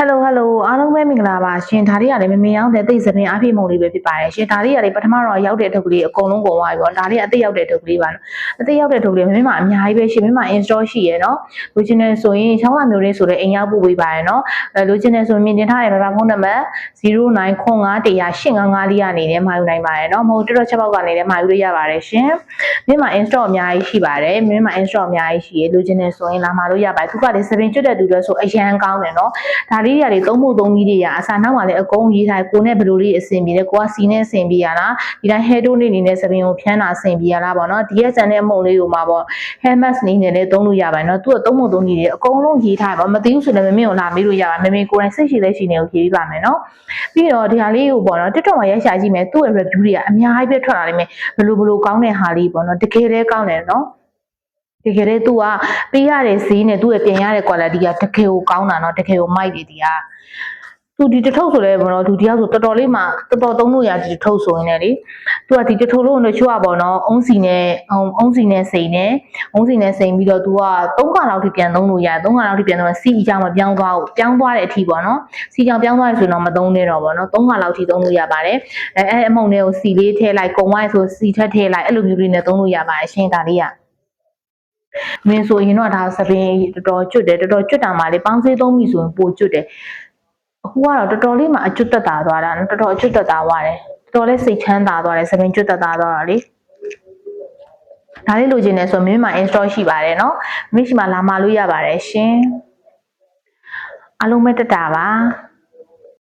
hello အားလုံးပဲမင်္ဂလာပါရှင်ဒါလေးကလည်းမမေအောင်တဲ့သိစပင်အဖိမုံလေးပဲဖြစ်ပါတယ်ရှင်ဒါလေးကလည်းပထမတော့ရောက်တဲ့အထုပ်ကလေးအကုန်လုံးကုန်သွားပြီပေါ့ဒါလေးကအသိရောက်တဲ့အထုပ်ကလေးပါနော်အသိရောက်တဲ့အထုပ်ကလေးမင်းမအများကြီးပဲရှင်မင်းမ install ရှိရယ်နော်လိုချင်တယ်ဆိုရင်ချောင်းလာမျိုးလေးဆိုတဲ့အိမ်ရောက်ပို့ပေးပါရယ်နော်လိုချင်တယ်ဆိုရင်မြင်တင်ထားတဲ့ဖုန်းနံပါတ်0905108554ကနေနဲ့မှာယူနိုင်ပါရယ်နော်မဟုတ်တော့ချက်ပေါက်ကနေလည်းမှာယူလို့ရပါတယ်ရှင်မင်းမ install အများကြီးရှိပါတယ်မင်းမ install အများကြီးရှိရယ်လိုချင်တယ်ဆိုရင်လာမှာလို့ရပါတယ်သူကလည်းစပင်ကျွတ်တဲ့သူတွေဆိုအရန်ကောင်းတယ်နော်ဒါလေးတွေသုံးဖို့သုံးကြီးတွေအစားနောက်မှလည်းအကုန်ရေးထားကိုနဲ့ဘယ်လိုလေးအဆင်ပြေလဲကိုကစီနဲ့အဆင်ပြေရလားဒီတိုင်း hair tone နေနဲ့စပင်ကိုဖြန်းတာအဆင်ပြေရလားပေါ့နော်ဒီရဲ့ကျန်တဲ့အမုံလေးကိုမှာပေါ့ hair mask နေနဲ့လည်းသုံးလို့ရပါတယ်နော်သူကသုံးဖို့သုံးကြီးတွေအကုန်လုံးရေးထားပါမသိဘူးဆိုလည်းမမေကိုလာမေးလို့ရပါမေမေကိုယ်တိုင်စိတ်ရှိလဲရှိနေကိုရေးပြပါမယ်နော်ပြီးတော့ဒီဟာလေးကိုပေါ့နော် TikTok မှာရိုက်ရှာကြည့်မယ်သူ့ရဲ့ review တွေကအများကြီးပဲထွက်လာနိုင်မယ်ဘယ်လိုကောင်းတဲ့ဟာလေးပေါ့နော်တကယ်လည်းကောင်းတယ်နော်တကယ်လည်းသူကပေးရတဲ့ဈေးနဲ့သူ့ရဲ့ပြင်ရတဲ့ quality ကတကယ်ကိုကောင်းတာနော်တကယ်ကိုမိုက်တယ်ဒီကသူဒီတထုပ်ဆိုလဲပေါ့နော်သူဒီကဆိုတော်တော်လေးမှတော်တော်သုံးလို့ရဒီတထုပ်ဆိုရင်လည်းသူကဒီတထုပ်လုံးနဲ့ချွတ်ပါပေါ့နော်အုံးစီနဲ့စိန်ပြီးတော့သူက3ခါလောက်ထိပြန်သုံးလို့ရတယ်3ခါလောက်ထိပြန်သုံးစီအကြောင်းမပြောင်းသွားဘူးပြောင်းသွားတဲ့အထိပေါ့နော်စီကြောင်ပြောင်းသွားရဆိုတော့မသုံးနဲ့တော့ပေါ့နော်3ခါလောက်ထိသုံးလို့ရပါတယ်အဲအမုံတွေကိုစီလေးထည့်လိုက်ကုံဝိုင်းဆိုစီထက်ထည့်လိုက်အဲ့လိုမျိုးလေးနဲ့သုံးလို့ရပါတယ်ရှင်းတာလေးကမင်းဆိုရင်တော့ဒါစပင်တော်တော်ကျွတ်တယ်တော်တော်ကျွတ်တာမှလေပေါင်းစေးသုံးပြီဆိုရင်ပိုကျွတ်တယ်အခုကတော့တော်တော်လေးမှအကျွတ်တက်တာသွားတာနော်တော်တော်အကျွတ်တက်တာသွားတယ်တော်တော်လေးစိတ်ချမ်းသာသွားတယ်စပင်ကျွတ်တက်တာသွားတာလေဒါလေးလိုချင်တယ်ဆိုမင်းမှာ install ရှိပါတယ်နော်မင်းရှိမှာလာမလို့ရပါတယ်ရှင်အားလုံးပဲတက်တာပါ